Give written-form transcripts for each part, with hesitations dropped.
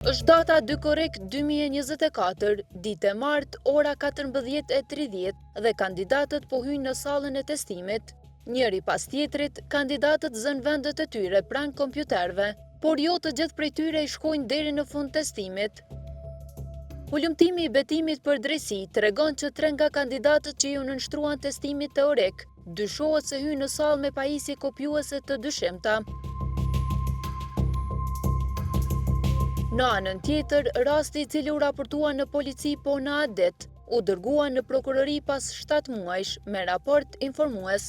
Është data 2 korrik 2024, ditë e martë, ora 14:30 dhe kandidatët po hyjnë në sallën e testimit. Njëri pas tjetrit, kandidatët zënë vendet e tyre pranë kompjuterëve, por jo të gjithë prej tyre i shkojnë deri në fund testimit. Ulëmtimi i betimit për drejtësi tregon që 3 nga kandidatët që ju nënshtruan testimit teorik, dyshohet se hynë në sallë me pajisje kopjuese të dyshimta. Në anën tjetër, rasti i cili u raportua në polici po në atë ditë, u dërgua në prokurori pas 7 muajsh me raport informues.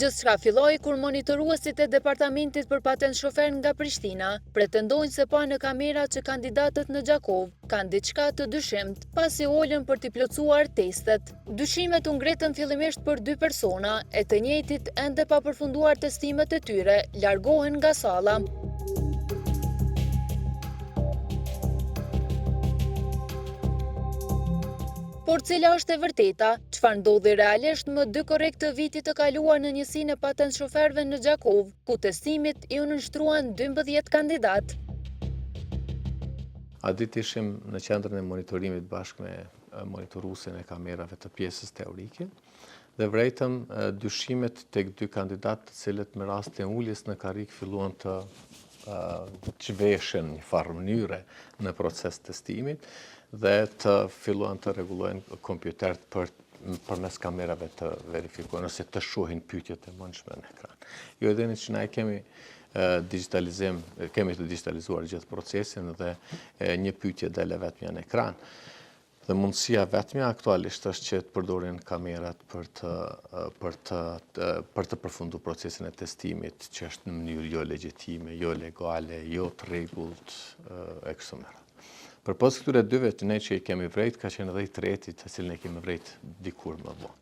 Gjithçka filloi kur monitoruesit e Departamentit për Patent Shofer nga Prishtina pretendojnë se pa në kamera që kandidatët në Gjakov kanë diçka të dyshimt pasi olën për t'i plotësuar testet. Dyshimet u ngretën fillimisht për 2 persona, e të njëjtit ende pa përfunduar testimet e tyre, largohen nga salla. Por cila është e vërteta, çfarë ndodhi realisht më 2 korrik të vitit të kaluar në njësinë e patent shoferëve në Gjakov, ku testimit i u nënshtruan 12 kandidat. A ditë ishim në qendrën e monitorimit bashkë me monitoruesin e kamerave të pjesës teorike dhe vërejtëm dyshimet tek 2 kandidat të cilët me rastin e uljes në karrikë filluan të zhveshen një farë mënyre në proces testimit dhe të filluan të rregullojnë kompjuterët përmes kamerave të verifikuar ose të shohin pyetjet e mundshme në ekran. Ju e dini që ne kemi të digitalizuar gjithë procesin dhe një pyetje dele vetëm në ekran. Dhe mundësia vetmja aktualisht është që të përdorin kamerat për të përfunduar procesin e testimit, që është në mënyrë jo legjitime, jo legale, jo të rregullt e kështu me radhë. Përpos këtyre dyve të ne që i kemi vrejt, ka qenë edhe i treti të cilin e kemi vrejt dikur më vonë.